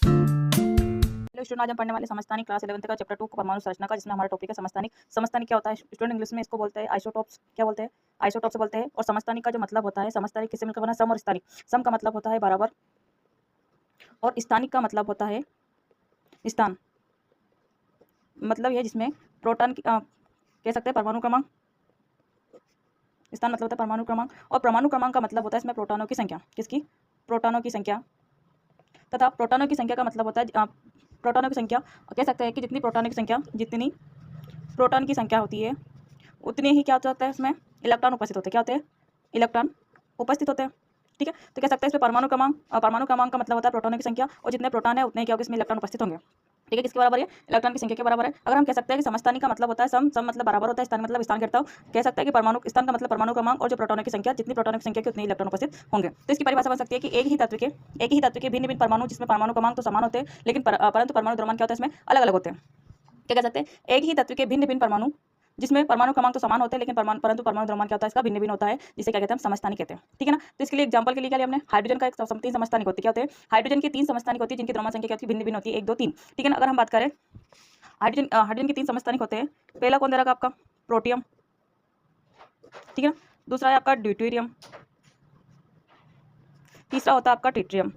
Hello student, आज हम पढ़ने वाले समस्थानिक क्लास 11th का चैप्टर 2 परमाणु संरचना का, जिसमें हमारा टॉपिक है समस्थानिक। समस्थानिक क्या होता है स्टूडेंट? इंग्लिश में इसको बोलते हैं आइसोटॉप्स। क्या बोलते हैं? आइसोटॉप्स बोलते हैं। और समस्थानिक का जो मतलब होता है, समस्थानिक किससे मिलकर बना? सम और स्थानिक। सम का मतलब होता है बराबर और स्थानिक का मतलब होता है स्थान। मतलब यह जिसमें प्रोटॉन कह सकते हैं परमाणु क्रमांक। स्थान मतलब होता है परमाणु क्रमांक, और परमाणु क्रमांक का मतलब होता है इसमें प्रोटॉनों की संख्या। किसकी? प्रोटॉनों की संख्या। तथा प्रोटॉनों की संख्या का मतलब होता है प्रोटॉनों की संख्या कह सकते हैं कि जितनी प्रोटॉनों की संख्या, जितनी प्रोटॉन की संख्या होती है उतने ही क्या होता है इसमें? इलेक्ट्रॉन उपस्थित होते हैं। क्या होते हैं? इलेक्ट्रॉन उपस्थित होते हैं। ठीक है, तो कह सकते हैं इसमें परमाणु क्रमांक। परमाणु क्रमांक का मतलब होता है प्रोटॉनों की संख्या, और जितने प्रोटॉन है उतने ही क्या होगा इसमें इलेक्ट्रॉन उपस्थित होंगे। ठीक है, किसके बराबर है? इलेक्ट्रॉन की संख्या के बराबर है। अगर हम कह सकते हैं कि समस्थानिक का मतलब होता है सम। सम मतलब बराबर होता है, स्थान मतलब स्थान करता हूँ। कह सकते हैं कि परमाणु स्थान का मतलब परमाणु क्रमांक, और जो प्रोटॉनों की संख्या, जितनी प्रोटॉनों की संख्या के उतने इलेक्ट्रॉन उपस्थित होंगे। तो इसकी परिभाषा बन सकती है कि एक ही तत्व के भिन्न भिन्न परमाणु, जिसमें परमाणु क्रमांक तो समान होते हैं, लेकिन परंतु परमाणु द्रव्यमान क्या होता है इसमें? अलग अलग होते हैं। क्या कह सकते हैं? एक ही तत्व के भिन्न भिन्न परमाणु, जिसमें परमाणु क्रमांक तो समान होते हैं, लेकिन परंतु परमाणु द्रव्यमान क्या होता है इसका? भिन्न भिन्न होता है, जिसे क्या कहते हैं? हम समस्थानिक कहते हैं। ठीक है ना? तो इसके लिए एग्जांपल के लिए क्या लिया हमने? हाइड्रोजन का एक तीन समस्थानिक होती है। क्या होते हैं? हाइड्रोजन की 3 समस्थानिक होती है, जिनकी द्रव्यमान संख्या क्या होती है? भिन्न भिन्न होती है, 1 2 3। ठीक है ना? अगर हम बात करें हाइड्रोजन के 3 समस्थानिक होते हैं। पहला कौन दे रखा आपका? प्रोटियम। ठीक है ना? दूसरा है आपका ड्यूटेरियम। तीसरा होता है आपका ट्रिटियम।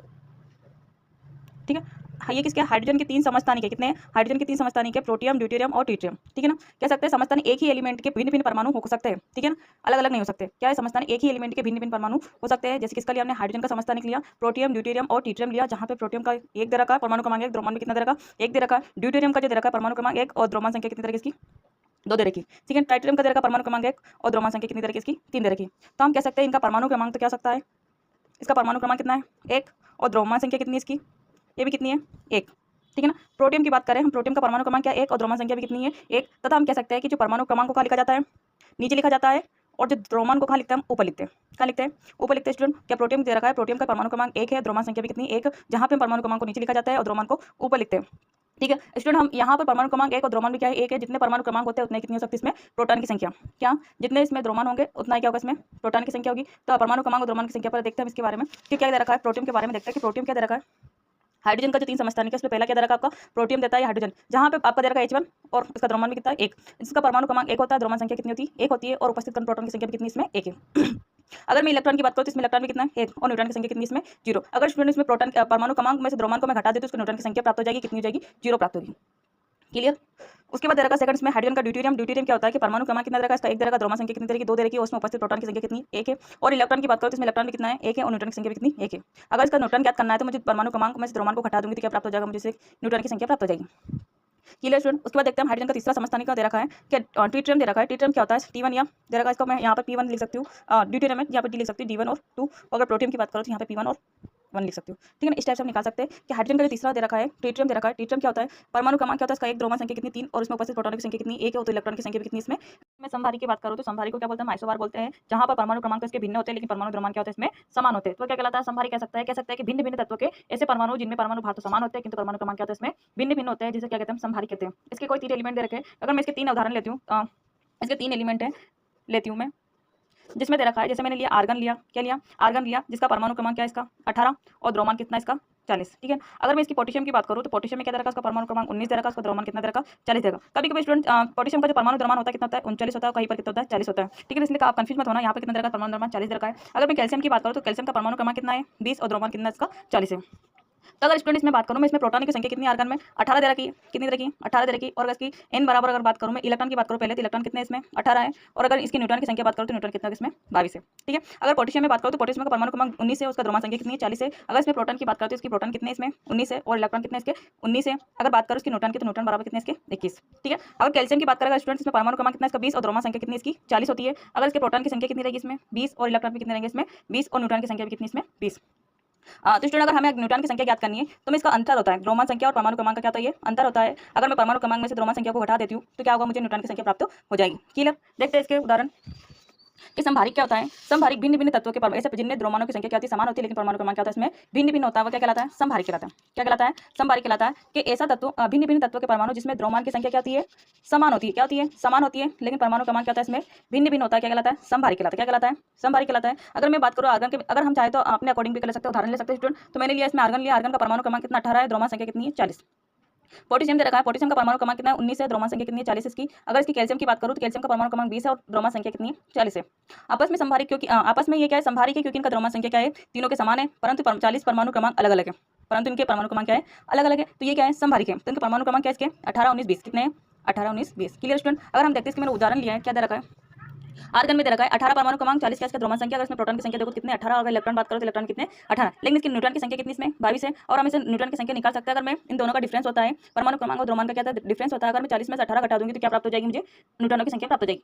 ठीक है, हाँ, ये किसके? हाइड्रोजन के 3 समस्थानिक है। कितने? हाइड्रोजन के 3 समस्थानिक है, प्रोटियम, ड्यूटेरियम और ट्रिटियम। ठीक है ना? कह सकते हैं समस्थानिक एक ही एलिमेंट के भिन्न भिन्न परमाणु हो सकते हैं। ठीक है ना? अलग अलग नहीं हो सकते। क्या है? समस्थानिक एक ही एलिमेंट के भिन्न भिन्न परमाणु हो सकते हैं। जैसे किसका लिया हमने? हाइड्रोजन का समस्थानिक लिया, प्रोटियम, ड्यूटेरियम और ट्रिटियम लिया, जहाँ पे प्रोटियम का एक दे रखा है, परमाणु क्रमांक 1, द्रव्यमान में कितना दे रखा? 1 दे रखा है। ड्यूटेरियम का जो दे रखा है परमाणु क्रमांक 1 और द्रव्यमान संख्या कितनी दे रखी इसकी? 2 दे रखी। ठीक है, ट्राइटियम का दे रखा परमाणु क्रमांक 1 और द्रव्यमान संख्या कितनी दे रखी इसकी? 3 दे रखी। तो हम कह सकते हैं इनका परमाणु क्रमांक तो क्या हो सकता है? इसका परमाणु क्रमांक कितना है? 1। और द्रव्यमान संख्या कितनी है इसकी? ये भी कितनी है? 1। ठीक है ना? प्रोटियम की बात करें हम, प्रोटियम का परमाणु क्रमांक क्या है? 1 और द्रव्यमान संख्या भी कितनी है? 1। तथा हम कह सकते हैं कि जो परमाणु क्रमांक को कहाँ लिखा जाता है? नीचे लिखा जाता है। और जो द्रव्यमान को कहाँ लिखते हैं? हम ऊपर लिखते हैं। कहाँ लिखते हैं? ऊपर लिखते हैं स्टूडेंट। क्या प्रोटियम दे रखा है? प्रोटियम का परमाणु क्रमांक 1 है, द्रव्यमान संख्या भी कितनी? 1। जहाँ पे परमाणु क्रमांक को नीचे लिखा जाता है और द्रव्यमान को ऊपर लिखते हैं। ठीक है स्टूडेंट, हम यहाँ पर परमाणु क्रमांक 1 और द्रव्यमान भी क्या है? 1 है। जितने परमाणु क्रमांक होते हैं उतने कितनी हो सकती है इसमें? प्रोटॉन की संख्या। क्या? जितने इसमें द्रव्यमान होंगे उतना ही क्या होगा इसमें? प्रोटॉन की संख्या होगी। तो परमाणु क्रमांक और द्रव्यमान की संख्या पर देखते हैं हम इसके बारे में कि क्या दे रखा है। प्रोटियम के बारे में देखते हैं कि प्रोटियम क्या दे रखा है। हाइड्रोजन का जो 3 समस्थानिक है उसमें पहला क्या दे रखा है आपका? प्रोटियम देता है हाइड्रोजन, जहाँ पे आपका दे रखा है H1 और उसका द्रव्यमान भी कितना है? 1। इसका परमाणु क्रमांक 1 होता है, द्रव्यमान संख्या कितनी होती है? 1 होती है, और उपस्थित कण प्रोटॉन की संख्या भी कितनी इसमें? 1 है। अगर मैं इलेक्ट्रॉन की बात करूँ तो इसमें इलेक्ट्रॉन भी कितना है? 1। और न्यूट्रॉन की संख्या कितनी इसमें? 0। अगर स्टूडेंट इसमें प्रोटॉन परमाणु क्रमांक में से द्रव्यमान को मैं घटा देती हूँ तो न्यूट्रॉन की संख्या प्राप्त हो जाएगी। कितनी हो जाएगी? 0 प्राप्त होगी। क्लियर? उसके बाद दे रखा सेकंड इसमें हाइड्रोजन का ड्यूटेरियम। ड्यूटेरियम क्या होता है कि परमाणु क्रमांक कितना दे रखा है इसका? 1 दे रखा, द्रव्यमान संख्या कितनी दे रखी? 2 दे रखी, और उसमें उपस्थित प्रोटॉन की संख्या कितनी? 1 है। और इलेक्ट्रॉन की बात करो तो इसमें इलेक्ट्रॉन भी कितना है? 1 है, और न्यूट्रॉन की संख्या भी कितनी? 1 है। अगर इसका न्यूट्रॉन ज्ञात करना है तो मुझे परमाणु क्रमांक में से द्रव्यमान को घटा दूंगी तो क्या प्राप्त हो जाएगा? मुझे न्यूट्रॉन की संख्या प्राप्त हो जाएगी। Clear student? उसके बाद देखते हैं हाइड्रोजन का तीसरा समस्थानिक का दे रखा है कि ट्रिटियम दे रखा है। ट्रिटियम क्या होता है? T1 या दे रखा है, इसको मैं यहाँ पर P1 लिख सकती हूँ। ड्यूटेरियम है, यहाँ पर D लिख सकती हूँ, D1 और 2। अगर प्रोटियम की बात करो तो यहाँ पे P1 और 1 लिख सकती हूँ। ठीक है ना? इस टाइप से हम निकाल सकते हैं कि हाइड्रोजन का जो तीसरा दे रखा है ट्रिटियम दे रखा है। ट्रिटियम क्या होता है? परमाणु क्रमांक क्या होता है इसका? 1, द्रव्यमान संख्या कितनी? 3, और इसमें उपस्थित प्रोटॉन की संख्या कितनी? 1 है, और तो इलेक्ट्रॉन की संख्या भी कितनी इसमें? मैं समभारी की बात करूँ तो समभारी को क्या बोलते हैं? आइसोबार बोलते हैं, जहाँ पर परमाणु क्रमांक इसके भिन्न होते हैं, लेकिन परमाणु द्रव्यमान क्या होता है इसमें? समान होते हैं। तो क्या कहलाता है? समभारी कह सकता है। कह सकता है कि भिन्न भिन्न तत्वों के ऐसे परमाणु जिनमें परमाणु भार तो समान होते हैं, किंतु परमाणु क्रमांक क्या होता है इसमें? भिन्न भिन्न होते हैं, जिसे क्या कहते हैं? समभारी कहते हैं। इसके कोई 3 एलिमेंट दे रखे हैं। अगर मैं इसके 3 उदाहरण लेती हूँ, इसके 3 एलिमेंट है लेती हूँ मैं, जिसमें दे रखा है, जैसे मैंने लिया आर्गन लिया। क्या लिया? आर्गन लिया, जिसका परमाणु क्रमांक क्या है इसका? 18, और द्रव्यमान कितना इसका? 40। ठीक है। अगर मैं इसकी पोटेशियम की बात करूँ तो पोटेशियम में क्या दे रखा है? उसका परमाणु क्रमांक 19 दे रखा है, उसका द्रव्यमान कितना दे रखा? 40 देगा। कभी कभी स्टूडेंट पोटेशियम का जो परमाणु द्रव्यमान होता है कितना होता है? 39 होता है, कहीं पर कितना होता है? 40 होता है। ठीक है, इसलिए आप कंफ्यूज मत होना, यहाँ पे कितना दे रखा है? परमाणु द्रव्यमान 40 दे रखा है। अगर मैं कैल्शियम की बात करूँ तो कैल्शियम का परमाणु क्रमांक कितना है? 20, और द्रव्यमान कितना इसका? 40 है। तो अगर स्टूडेंट इसमें बात करूँ मैं, इसमें प्रोटॉन की संख्या कितनी आर्गन में? 18 दे रखी है। कितनी दे रखी है? 18 दे रखी। और इसकी n बराबर अगर बात करूँ मैं इलेक्ट्रॉन की बात करूँ पहले, तो इलेक्ट्रॉन कितने इसमें? 18 है। और अगर इसकी न्यूट्रॉन की संख्या बात करूँ तो न्यूट्रॉन कितना इसमें? 22 है। ठीक है। अगर पोटेशियम में बात करूँ तो पोटेशियम का परमाणु क्रमांक 19 है, उसका द्रव्यमान संख्या कितनी है? 40 है। अगर इसमें प्रोटॉन की बात करूँ तो इसकी प्रोटॉन कितने इसमें? 19 है, और इलेक्ट्रॉन कितने इसके? 19 है। अगर बात करूँ इसकी न्यूट्रॉन की तो न्यूट्रॉन बराबर कितने इसके? 21। ठीक है। अगर कैल्शियम की बात करेगा स्टूडेंट, इसमें परमाणु क्रमांक कितना इसका? 20, और द्रव्यमान संख्या कितनी इसकी? 40 होती है। अगर इसके प्रोटॉन की संख्या कितनी रहेगी इसमें? 20, और इलेक्ट्रॉन भी कितने रहेंगे इसमें? 20, और न्यूट्रॉन की संख्या भी कितनी इसमें? 20। तो स्टूडेंट अगर हमें न्यूट्रॉन की संख्या ज्ञात करनी है तो मैं इसका अंतर होता है, द्रव्यमान संख्या और परमाणु क्रमांक का क्या होता है? ये अंतर होता है। अगर मैं परमाणु क्रमांक में से द्रव्यमान संख्या को घटा देती हूँ तो क्या होगा? मुझे न्यूट्रॉन की संख्या प्राप्त हो जाएगी। क्लियर? देखते हैं इसके उदाहरण। कि संभारिक क्या होता है? संभारिक भिन्न भिन्न तत्वों के परमाणु, ऐसे जिनमें द्रव्यमानों की संख्या क्या होती है? समान होती है, लेकिन परमाणु क्रमांक क्या होता है? इसमें भिन्न भिन्न होता है, वो क्या कहलाता है? संभारिक कहलाता है। क्या कहलाता है? संभारिक कहलाता है कि ऐसा तत्व भिन्न भिन्न तत्वों के परमाणु जिसमें द्रव्यमान की संख्या क्या होती है? समान होती है। क्या होती है? समान होती है, लेकिन परमाणु क्रमांक क्या होता है? इसमें भिन्न भिन्न होता है। क्या कहलाता है? संभारिक कहलाता है। क्या कहलाता है? संभारिक कहलाता है। अगर मैं बात करूँ आर्गन के, अगर हम चाहे तो अपने अकॉर्डिंग भी कर सकते हैं, उदाहरण ले सकते हैं स्टूडेंट। तो मैंने लिया इसमें आर्गन लिया, आर्गन का परमाणु क्रमांक कितना? 18 है, द्रव्यमान संख्या कितनी है? 40। पोटेशियम दे रखा है, पोटेशियम का परमाणु क्रमांक कितना है? 19 है, द्रव्यमान संख्या कितनी है? 40 इसकी। अगर इसकी कैल्शियम की बात करूं तो कैल्शियम का परमाणु क्रमांक 20 है और द्रव्यमान संख्या कितनी है? 40 है। आपस में संभारिक, क्योंकि आपस में ये क्या है? संभारिक है क्योंकि इनका द्रव्यमान संख्या क्या है? तीनों के समान है, परंतु 40 परमाणु क्रमांक अलग अलग है, परंतु इनके परमाणु क्रमांक क्या है? अलग अलग है। तो ये क्या है? संभारिक है। तो इनके परमाणु क्रमांक क्या है? इसके 18 19 20 कितने हैं? 18 19 20। Clear student? अगर हम देखते हैं इसके मैंने उदाहरण लिया है, क्या दे रखा है? आर्गन में दे रखा है 18 परमाणु क्रमांक, 40 का इसका द्रव्यमान संख्या। अगर इसमें प्रोटॉन की संख्या देखो कितने? 18। अगर इलेक्ट्रॉन बात करो तो इलेक्ट्रॉन कितने? 18। लेकिन इसकी न्यूट्रॉन की संख्या कितनी? इसमें 22 है, और हम इसे न्यूट्रॉन की संख्या निकाल सकते हैं। अगर मैं इन दोनों का डिफरेंस होता है, परमाणु क्रमांक और द्रव्यमान का क्या डिफरेंस होता है, अगर मैं 40 में से 18 घटा दूंगी तो क्या प्राप्त हो जाएगी? मुझे न्यूट्रॉनों की संख्या प्राप्त हो जाएगी।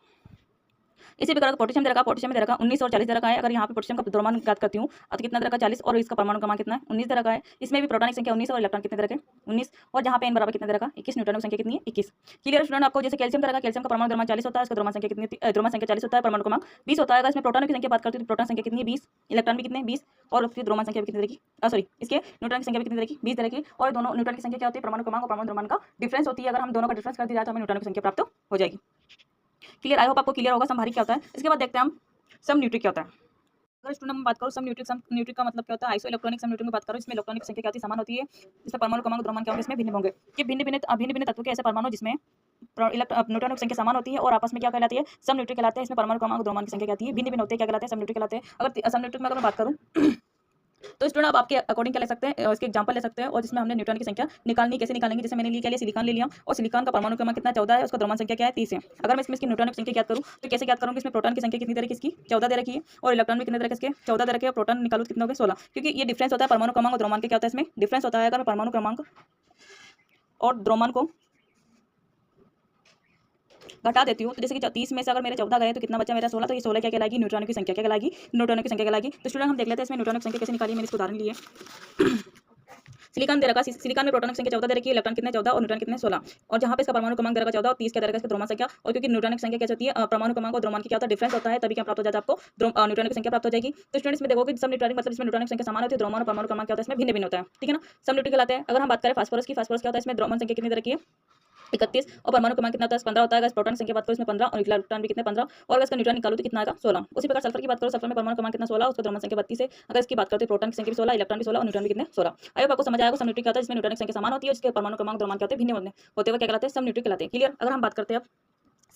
इसी प्रकार पोटेशियम दे रखा, पोटेशियम में दे रखा 19 और 40 दे रखा है। अगर यहाँ पे पोटेशियम का द्रव्यमान ज्ञात करती हूँ तो कितना दे रखा? 40, और इसका परमाणु क्रमांक कितना है? 19 दे रखा है। इसमें भी प्रोटॉनिक संख्या 19 और इलेक्ट्रॉन कितने दे रखे? 19। और जहाँ पे n बराबर कितने दे रखा? 21। न्यूट्रॉन की संख्या कितनी है? 21। Clear student? आपको जैसे कैल्शियम दे रखा, कैल्शियम का परमाणु द्रव्यमान 40 होता है, उसका द्रव्यमान संख्या कितनी? द्रव्यमान संख्या 40 होता है, परमाणु क्रमांक 20 होता है। अगर इसमें प्रोटॉन की संख्या बात करती हूँ तो प्रोटॉन संख्या कितनी है? 20। इलेक्ट्रॉन भी कितने? 20। और उसकी द्रव्यमान संख्या भी कितनी रहेगी? सॉरी, इसके न्यूट्रॉन की संख्या भी कितनी रहेगी? 20 रहेगी। और दोनों न्यूट्रॉन की संख्या क्या होती है? परमाणु क्रमांक और परमाणु द्रव्यमान का डिफरेंस होती है। अगर हम दोनों का डिफरेंस कर दिया जाए तो हमें न्यूट्रॉन की संख्या प्राप्त हो जाएगी। क्लियर? आई होप आपको क्लियर होगा संभारिक क्या होता है। इसके बाद देखते हैं हम सम न्यूट्रिक क्या होता है। अगर स्टूडेंट में बात करो सम न्यूट्रिक का मतलब क्या होता है? आइसो इलेक्ट्रॉनिक सम न्यूट्रिक में बात करो, इसमें इलेक्ट्रॉनिक संख्या क्या होती है? समान होती है। इसमें परमाणु क्रमांक द्रव्यमान क्या होंगे? इसमें भिन्न होंगे। कि भिन्न भिन्न तत्वों के ऐसे परमाणु जिसमें न्यूट्रॉनों की संख्या समान होती है और आपस में क्या कहलाती है? सम न्यूट्रिक कहलाते हैं। इसमें परमाणु क्रमांक द्रव्यमान की संख्या क्या होती है? भिन्न भिन्न होते हैं। क्या कहलाते हैं? सम न्यूट्रिक कहलाते हैं। अगर सम न्यूट्रिक में अगर मैं बात करूँ तो स्टूडेंट आप आपके अकॉर्डिंग क्या ले सकते हैं? इसके एग्जांपल ले सकते हैं, और जिसमें हमने न्यूट्रॉन की संख्या निकालनी, कैसे निकालेंगे? जैसे मैंने क्या लिया? सिलिकॉन ले लिया, और सिलिकॉन का परमाणु क्रमांक कितना? 14 है, उसका द्रव्यमान संख्या क्या है? 30 है। अगर मैं इसमें इसकी न्यूट्रॉन की संख्या ज्ञात करूँ तो कैसे ज्ञात करूँगी? इसमें प्रोटॉन की संख्या कितनी दे रखी? इसकी 14 दे रखी है, और इलेक्ट्रॉन भी कितने दे रखे? इसके 14 दे रखे, और प्रोटॉन निकालू कितने हो गए? 16। क्योंकि ये डिफरेंस होता है परमाणु क्रमांक और द्रव्यमान के। क्या होता है? इसमें डिफरेंस होता है। अगर मैं परमाणु क्रमांक और द्रव्यमान को घटा देती हूँ तो जैसे कि 30 में से अगर मेरे 14 गए तो कितना बचा मेरा? 16। तो ये 16 क्या कहलाएगी? न्यूट्रॉन की संख्या। क्या कहलाएगी? न्यूट्रॉन की संख्या कहलाएगी। तो स्टूडेंट हम देख लेते हैं इसमें न्यूट्रॉन की संख्या कैसे निकाली। मैंने इसको उदाहरण लिए सिलिकॉन दे रखा, सिलिकॉन में प्रोटॉन की संख्या 14 दे रखी है, इलेक्ट्रॉन कितने? 14, और न्यूट्रॉन कितने? 16। और जहाँ पे इसका परमाणु क्रमांक दे रखा 14 और 30 क्या दे रखा? इसका द्रव्यमान संख्या। और क्योंकि न्यूट्रॉन की संख्या कैसे होती है? परमाणु क्रमांक और द्रव्यमान की क्या होता है? डिफरेंस होता है, तभी क्या प्राप्त हो जाता है? आपको न्यूट्रॉन की संख्या प्राप्त हो जाएगी। तो स्टूडेंट्स में देखोगे सब न्यूट्रॉनिक मतलब इसमें न्यूट्रॉन की संख्या समान होती है, द्रव्यमान और परमाणु क्रमांक क्या होता है? इसमें भिन्न भिन्न होता है। ठीक है ना? सब न्यूट्रिक कहलाते हैं। अगर हम बात करें फास्फोरस की, फास्फोरस क्या होता है? इसमें द्रव्यमान संख्या कितनी दे रखी है? 31, और परमाणु क्रमांक कितना होता है? 15 होता है। अगर प्रोटॉन की संख्या बात करो इसमें 15, और इलेक्ट्रॉन भी कितने? 15। और अगर इसका न्यूट्रॉन निकालो तो कितना आएगा? 16। उसी प्रकार सल्फर की बात करो, सल्फर में परमाणु क्रमांक कितना? 16, उसका द्रव्यमान संख्या 32 है। अगर इसकी बात करते हैं प्रोटॉन की संख्या भी 16, इलेक्ट्रॉन भी 16, और न्यूट्रॉन भी कितने? 16। आई होप आपको समझ आएगा सम न्यूट्रिक क्या होता है। इसमें न्यूट्रॉनिक संख्या समान होती है, इसके परमाणु क्रमांक द्रव्यमान क्या होते हैं? भिन्न होते हुए क्या कहलाते हैं? सम न्यूट्रिक कहलाते हैं। क्लियर? अगर हम बात करते हैं अब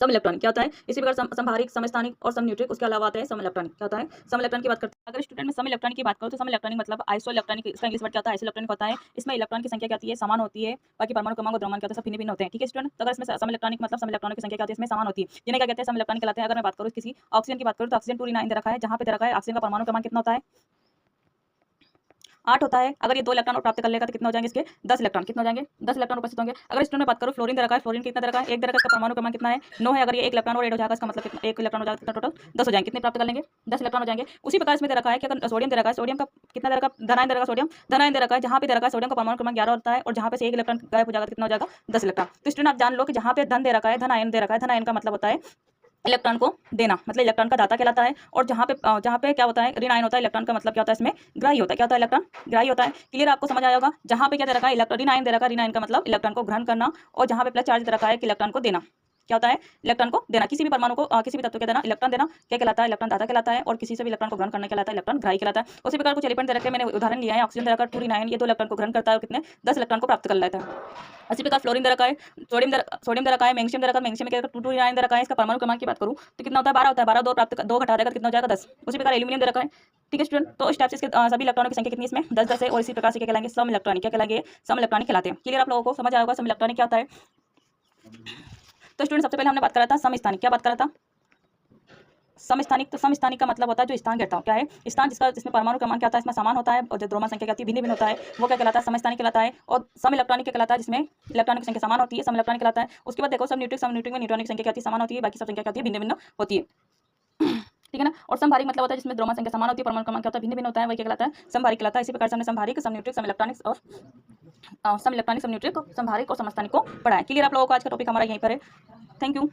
सम इलेक्ट्रॉनिक क्या होता है। इसी प्रकार संभारिक, समस्थानिक और सम न्यूट्रिक, उसके अलावा आता है सम इलेक्ट्रॉनिक। क्या होता है? सम इलेक्ट्रॉनिक की बात करते हैं। अगर स्टूडेंट में सम इलेक्ट्रॉनिक की बात करो तो सम इलेक्ट्रॉनिक मतलब आइसो इलेक्ट्रॉनिक, इसका इंग्लिश वर्ड क्या होता है? आइसो इलेक्ट्रॉनिक होता है। इसमें इलेक्ट्रॉन की संख्या क्या होती है? समान होती है, बाकी परमाणु क्रमांक और द्रव्यमान क्या होता है? सब भिन्न भिन्न होते हैं। ठीक है स्टूडेंट? तो अगर इसमें सम इलेक्ट्रॉनिक मतलब सम इलेक्ट्रॉनों की संख्या क्या होती है? इसमें समान होती है, जिन्हें क्या कहते हैं? सम इलेक्ट्रॉनिक कहलाते हैं। अगर मैं बात करूँ किसी ऑक्सीजन की बात करूँ तो ऑक्सीजन 2 दे रखा है, जहाँ पे दे रखा है ऑक्सीजन का परमाणु क्रमांक कितना होता है? 8 होता है। अगर ये 2 इलेक्ट्रॉन और प्राप्त कर लेगा तो कितना हो जाएंगे? इसके 10 इलेक्ट्रॉन। कितने हो जाएंगे? 10 इलेक्ट्रॉन उपस्थित होंगे। अगर स्टूडेंट में बात करूँ फ्लोरीन दे रखा है, फ्लोरीन कितना दे रखा है? 1 दे रखा है, इसका परमाणु क्रमांक कितना है? 9 है। अगर ये 1 इलेक्ट्रॉन और ऐड हो जाएगा इसका मतलब कितना? 1 इलेक्ट्रॉन हो जाएगा, कितना टोटल? 10 हो जाएंगे। कितने प्राप्त कर लेंगे? 10 इलेक्ट्रॉन हो जाएंगे। उसी प्रकार इसमें दे रखा है कि अगर सोडियम दे रखा है, सोडियम का कितना दे रखा है? धनायन दे रखा है, सोडियम धनायन दे रखा है, जहाँ पे दे रखा है सोडियम का परमाणु क्रमांक 11 होता है, और जहाँ पे से 1 इलेक्ट्रॉन गायब हो जाएगा कितना हो जाएगा? 10 इलेक्ट्रॉन। तो स्टूडेंट आप जान लो कि जहाँ पे धन दे रखा है, धन आयन दे रखा है, धन आयन का मतलब होता है इलेक्ट्रॉन को देना, मतलब इलेक्ट्रॉन का दाता कहलाता है। और जहाँ पे क्या होता है? ऋण आयन होता है। इलेक्ट्रॉन का मतलब क्या होता है? इसमें ग्राही होता है। क्या होता है? इलेक्ट्रॉन ग्राही होता है। क्लियर? आपको समझ आया होगा। जहाँ पे क्या दे रखा है? इलेक्ट्रॉन ऋण आयन दे रखा है, ऋण आयन का मतलब इलेक्ट्रॉन को ग्रहण करना, और जहाँ पे प्लस चार्ज दे रखा है कि इलेक्ट्रॉन को देना। क्या होता है? इलेक्ट्रॉन को देना। किसी भी परमाणु को किसी भी तत्व के देना, इलेक्ट्रॉन देना क्या कहलाता है? इलेक्ट्रॉन दाता कहलाता है। और किसी से भी इलेक्ट्रॉन को ग्रहण करना कहलाता है इलेक्ट्रॉन ग्राही कहलाता है। उसी प्रकार कुछ एलिमेंट दे रखे, मैंने उदाहरण लिया है। ऑक्सीजन दे रखा है 2 ये 2 इलेक्ट्रॉन को ग्रहण करता है और कितने? 10 इलेक्ट्रॉन को प्राप्त कर लेता है। इसी प्रकार फ्लोरीन दे रखा है, सोडियम दे रखा है, मैग्नीशियम दे रखा है, मैग्नीशियम में 2 दे रखा है। इसका परमाणु क्रमांक की बात करूँ तो कितना होता है? 12 होता है। 12 2 घटा देगा कितना हो जाएगा? 10। उसी प्रकार एल्यूमिनियम दे रखा है। ठीक है स्टूडेंट? तो इस टाइप से इसके सभी इलेक्ट्रॉनों की संख्या कितनी इसमें? 10 है। और इसी प्रकार से क्या कहलाएंगे? सम इलेक्ट्रॉनिक। क्या कहलाएंगे? सम इलेक्ट्रॉनिक कहलाते हैं। क्लियर? आप लोगों को समझ आया होगा सम इलेक्ट्रॉनिक क्या होता है। तो स्टूडेंट सबसे पहले हमने बात करा था समस्थानिक। क्या बात करा था? समस्थानिक। तो समस्थानिक का मतलब होता है जो स्थान घेरता हो। क्या है? स्थान जिसमें परमाणु क्रमांक क्या होता है? इसमें समान होता है, और जो द्रव्यमान संख्या क्या होती है? भिन्न भिन्न होता है, वो क्या कहलाता है? समस्थानिक कहलाता है। और सम इलेक्ट्रॉनिक क्या कहलाता है? जिसमें इलेक्ट्रॉनिक की संख्या समान होती है, सम इलेक्ट्रॉनिक कहलाता है। उसके बाद देखो सम न्यूट्रिक में न्यूट्रॉनिक संख्या क्या होती है? समान होती है, बाकी सब संख्या क्या होती है? भिन्न भिन्न होती है। ठीक है ना? और संभारिक मतलब होता है जिसमें द्रव्यमान संख्या समान होती है, परमाणु क्रमांक क्या होता है? भिन्न भिन्न होता है, वही क्या कहलाता है? संभारिक कहलाता है। इसी प्रकार से हमने संभारिक, सम न्यूट्रिक, सम इलेक्ट्रॉनिक्स और सम इलेक्ट्रॉनिक, सम न्यूट्रिक, संभारिक और समस्थानिक को पढ़ा है। क्लियर? आप लोगों को आज का टॉपिक हमारा यहीं पर है। Thank you.